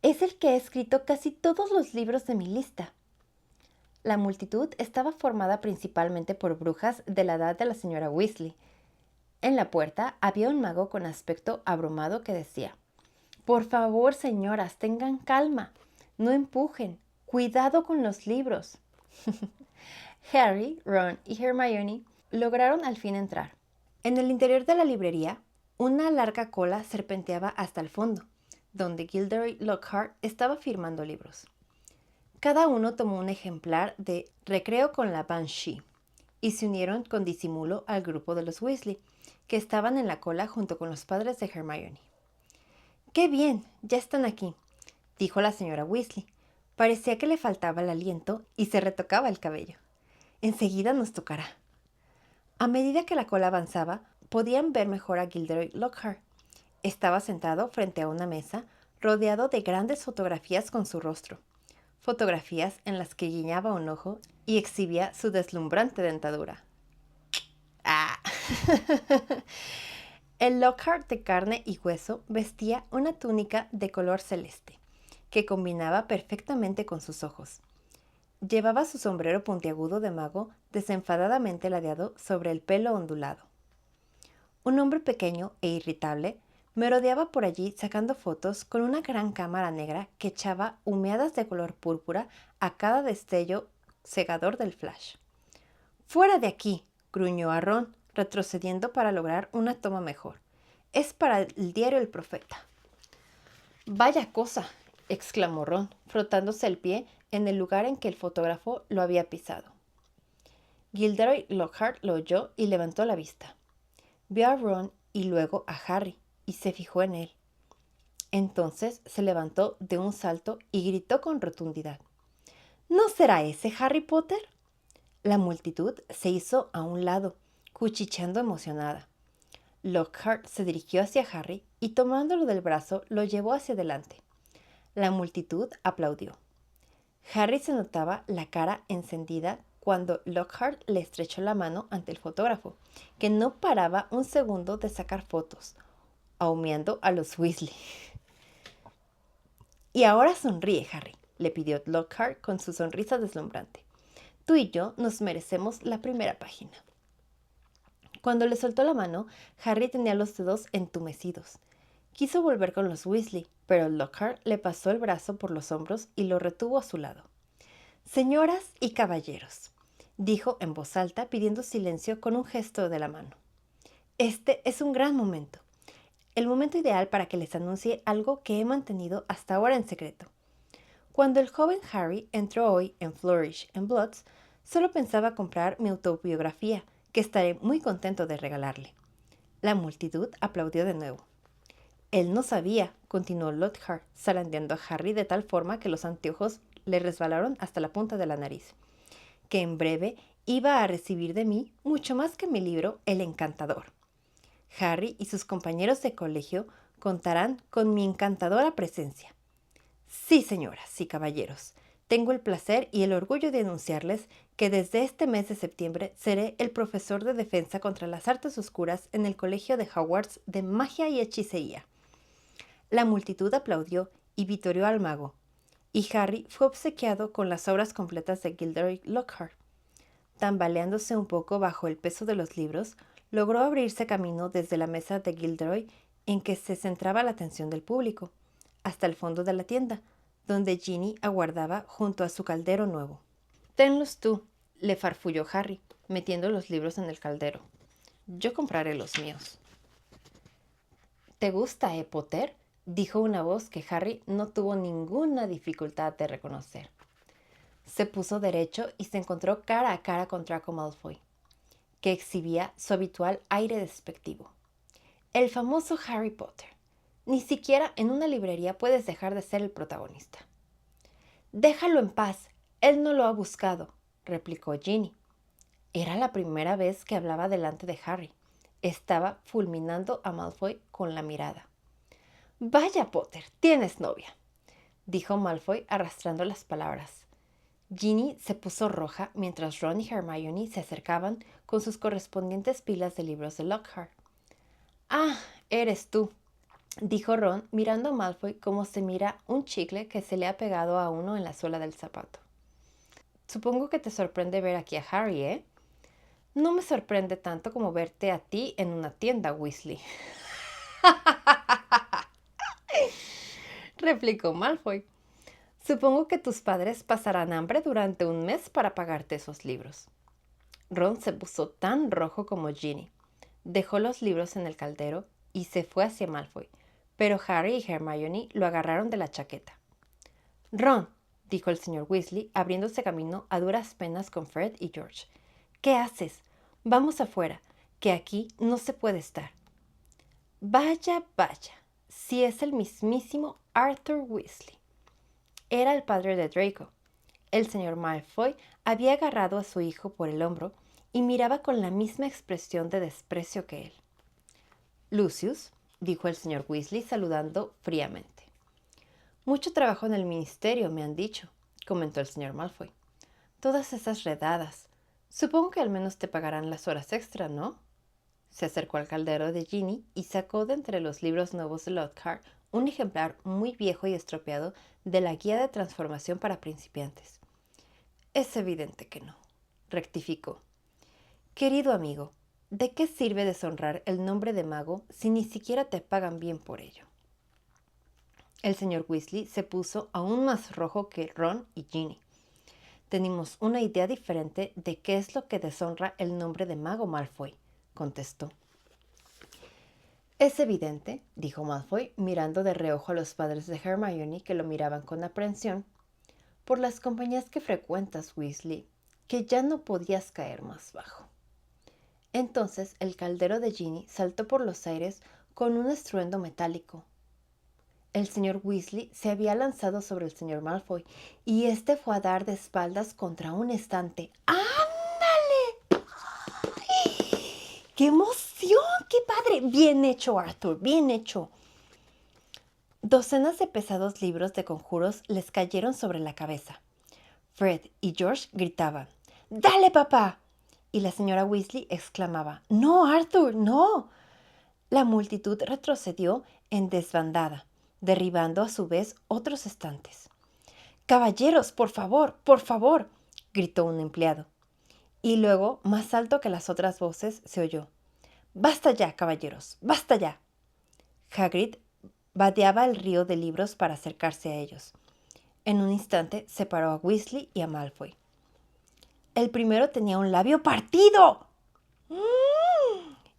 «Es el que ha escrito casi todos los libros de mi lista». La multitud estaba formada principalmente por brujas de la edad de la señora Weasley. En la puerta había un mago con aspecto abrumado que decía: «Por favor, señoras, tengan calma. No empujen. Cuidado con los libros». Harry, Ron y Hermione lograron al fin entrar. En el interior de la librería, una larga cola serpenteaba hasta el fondo, donde Gilderoy Lockhart estaba firmando libros. Cada uno tomó un ejemplar de Recreo con la Banshee y se unieron con disimulo al grupo de los Weasley, que estaban en la cola junto con los padres de Hermione. «¡Qué bien! Ya están aquí», dijo la señora Weasley. Parecía que le faltaba el aliento y se retocaba el cabello. «Enseguida nos tocará». A medida que la cola avanzaba, podían ver mejor a Gilderoy Lockhart. Estaba sentado frente a una mesa, rodeado de grandes fotografías con su rostro. Fotografías en las que guiñaba un ojo y exhibía su deslumbrante dentadura. ¡Ah! El Lockhart de carne y hueso vestía una túnica de color celeste, que combinaba perfectamente con sus ojos. Llevaba su sombrero puntiagudo de mago desenfadadamente ladeado sobre el pelo ondulado. Un hombre pequeño e irritable merodeaba por allí sacando fotos con una gran cámara negra que echaba humeadas de color púrpura a cada destello cegador del flash. «¡Fuera de aquí!», gruñó a Ron, retrocediendo para lograr una toma mejor. «Es para el diario El Profeta». «¡Vaya cosa!», exclamó Ron, frotándose el pie en el lugar en que el fotógrafo lo había pisado. Gilderoy Lockhart lo oyó y levantó la vista. Vio a Ron y luego a Harry y se fijó en él. Entonces se levantó de un salto y gritó con rotundidad: «¿No será ese Harry Potter?». La multitud se hizo a un lado, cuchicheando emocionada. Lockhart se dirigió hacia Harry y tomándolo del brazo lo llevó hacia adelante. La multitud aplaudió. Harry se notaba la cara encendida cuando Lockhart le estrechó la mano ante el fotógrafo, que no paraba un segundo de sacar fotos, ahumeando a los Weasley. «Y ahora sonríe, Harry», le pidió Lockhart con su sonrisa deslumbrante. «Tú y yo nos merecemos la primera página». Cuando le soltó la mano, Harry tenía los dedos entumecidos. Quiso volver con los Weasley, pero Lockhart le pasó el brazo por los hombros y lo retuvo a su lado. «Señoras y caballeros», dijo en voz alta, pidiendo silencio con un gesto de la mano. «Este es un gran momento. El momento ideal para que les anuncie algo que he mantenido hasta ahora en secreto. Cuando el joven Harry entró hoy en Flourish and Blotts, solo pensaba comprar mi autobiografía, que estaré muy contento de regalarle». La multitud aplaudió de nuevo. «Él no sabía», continuó Lockhart, zarandeando a Harry de tal forma que los anteojos le resbalaron hasta la punta de la nariz, «que en breve iba a recibir de mí mucho más que mi libro El Encantador. Harry y sus compañeros de colegio contarán con mi encantadora presencia. Sí, señoras y caballeros, tengo el placer y el orgullo de anunciarles que desde este mes de septiembre seré el profesor de defensa contra las artes oscuras en el colegio de Hogwarts de magia y hechicería». La multitud aplaudió y vitoreó al mago, y Harry fue obsequiado con las obras completas de Gilderoy Lockhart. Tambaleándose un poco bajo el peso de los libros, logró abrirse camino desde la mesa de Gilderoy en que se centraba la atención del público, hasta el fondo de la tienda, donde Ginny aguardaba junto a su caldero nuevo. «Tenlos tú», le farfulló Harry, metiendo los libros en el caldero. Yo compraré los míos. ¿Te gusta, Potter?, dijo una voz que Harry no tuvo ninguna dificultad de reconocer. Se puso derecho y se encontró cara a cara con Draco Malfoy, que exhibía su habitual aire despectivo. El famoso Harry Potter. Ni siquiera en una librería puedes dejar de ser el protagonista. Déjalo en paz, él no lo ha buscado, replicó Ginny. Era la primera vez que hablaba delante de Harry. Estaba fulminando a Malfoy con la mirada. Vaya, Potter, tienes novia, dijo Malfoy arrastrando las palabras. Ginny se puso roja mientras Ron y Hermione se acercaban con sus correspondientes pilas de libros de Lockhart. Ah, eres tú, dijo Ron mirando a Malfoy como se mira un chicle que se le ha pegado a uno en la suela del zapato. Supongo que te sorprende ver aquí a Harry, ¿eh? No me sorprende tanto como verte a ti en una tienda, Weasley, replicó Malfoy. Supongo que tus padres pasarán hambre durante un mes para pagarte esos libros. Ron se puso tan rojo como Ginny. Dejó los libros en el caldero y se fue hacia Malfoy, pero Harry y Hermione lo agarraron de la chaqueta. Ron, dijo el señor Weasley, abriéndose camino a duras penas con Fred y George. ¿Qué haces? Vamos afuera, que aquí no se puede estar. Vaya, vaya, si es el mismísimo Arthur Weasley. Era el padre de Draco. El señor Malfoy había agarrado a su hijo por el hombro y miraba con la misma expresión de desprecio que él. Lucius, dijo el señor Weasley saludando fríamente. Mucho trabajo en el ministerio, me han dicho, comentó el señor Malfoy. Todas esas redadas. Supongo que al menos te pagarán las horas extra, ¿no? Se acercó al caldero de Ginny y sacó de entre los libros nuevos de Lockhart un ejemplar muy viejo y estropeado de la guía de transformación para principiantes. Es evidente que no, rectificó. Querido amigo, ¿de qué sirve deshonrar el nombre de mago si ni siquiera te pagan bien por ello? El señor Weasley se puso aún más rojo que Ron y Ginny. Tenemos una idea diferente de qué es lo que deshonra el nombre de mago, Malfoy, contestó. Es evidente, dijo Malfoy, mirando de reojo a los padres de Hermione que lo miraban con aprensión, por las compañías que frecuentas, Weasley, que ya no podías caer más bajo. Entonces el caldero de Ginny saltó por los aires con un estruendo metálico. El señor Weasley se había lanzado sobre el señor Malfoy y éste fue a dar de espaldas contra un estante. ¡Ándale! ¡Ay! ¡Qué emoción! ¡Qué padre! Bien hecho, Arthur, bien hecho. Docenas de pesados libros de conjuros les cayeron sobre la cabeza. Fred y George gritaban, ¡Dale, papá! Y la señora Weasley exclamaba, ¡No, Arthur, no! La multitud retrocedió en desbandada, derribando a su vez otros estantes. ¡Caballeros, por favor! Gritó un empleado. Y luego, más alto que las otras voces, se oyó. ¡Basta ya, caballeros! ¡Basta ya! Hagrid vadeaba el río de libros para acercarse a ellos. En un instante separó a Weasley y a Malfoy. El primero tenía un labio partido.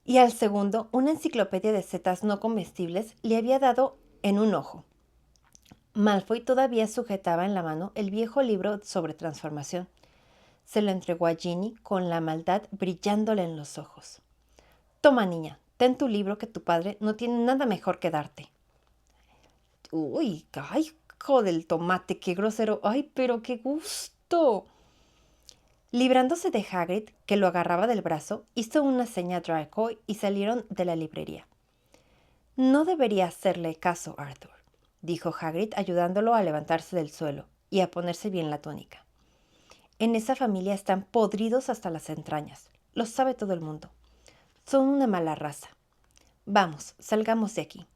Y al segundo, una enciclopedia de setas no comestibles le había dado en un ojo. Malfoy todavía sujetaba en la mano el viejo libro sobre transformación. Se lo entregó a Ginny con la maldad brillándole en los ojos. Toma, niña, ten tu libro que tu padre no tiene nada mejor que darte. Uy, ay, hijo del tomate, qué grosero. Ay, pero qué gusto. Librándose de Hagrid, que lo agarraba del brazo, hizo una seña a Draco y salieron de la librería. No debería hacerle caso, Arthur, dijo Hagrid ayudándolo a levantarse del suelo y a ponerse bien la túnica. En esa familia están podridos hasta las entrañas. Lo sabe todo el mundo. Son una mala raza. Vamos, salgamos de aquí.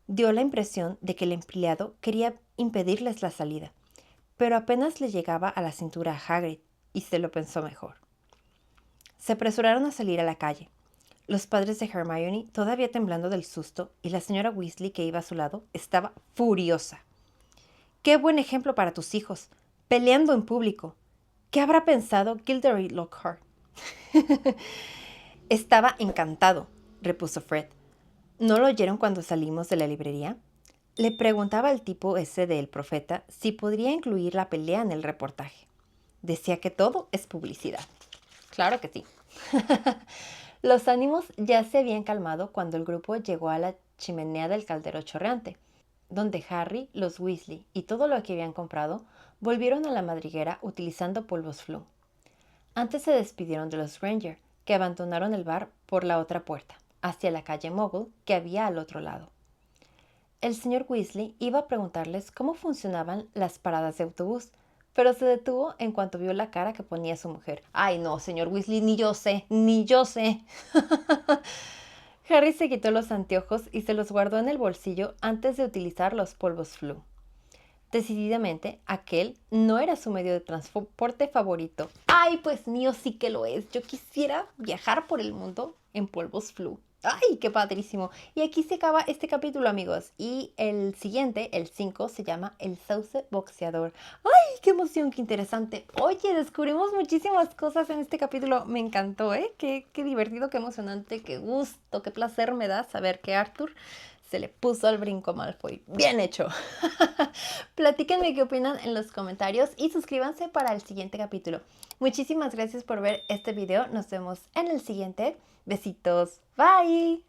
Dio la impresión de que el empleado quería impedirles la salida, pero apenas le llegaba a la cintura a Hagrid y se lo pensó mejor. Se apresuraron a salir a la calle. Los padres de Hermione todavía temblando del susto y la señora Weasley que iba a su lado estaba furiosa. ¡Qué buen ejemplo para tus hijos! Peleando en público. ¿Qué habrá pensado Gilderoy Lockhart? Estaba encantado, repuso Fred. ¿No lo oyeron cuando salimos de la librería? Le preguntaba al tipo ese del Profeta si podría incluir la pelea en el reportaje. Decía que todo es publicidad. Claro que sí. Los ánimos ya se habían calmado cuando el grupo llegó a la chimenea del caldero chorreante, donde Harry, los Weasley y todo lo que habían comprado volvieron a la madriguera utilizando polvos Floo. Antes se despidieron de los Granger, que abandonaron el bar por la otra puerta, hacia la calle Muggle que había al otro lado. El señor Weasley iba a preguntarles cómo funcionaban las paradas de autobús, pero se detuvo en cuanto vio la cara que ponía su mujer. ¡Ay, no, señor Weasley, ni yo sé, ni yo sé! Harry se quitó los anteojos y se los guardó en el bolsillo antes de utilizar los polvos Floo. Decididamente, aquel no era su medio de transporte favorito. ¡Ay, pues mío, sí que lo es! Yo quisiera viajar por el mundo en polvos Floo. ¡Ay, qué padrísimo! Y aquí se acaba este capítulo, amigos. Y el siguiente, el 5, se llama El Sauce Boxeador. ¡Ay, qué emoción, qué interesante! Oye, descubrimos muchísimas cosas en este capítulo. Me encantó, ¿eh? Qué divertido, qué emocionante, qué gusto, qué placer me da saber que Arthur se le puso al brinco a Malfoy. ¡Bien hecho! Platíquenme qué opinan en los comentarios y suscríbanse para el siguiente capítulo. Muchísimas gracias por ver este video. Nos vemos en el siguiente. Besitos. Bye.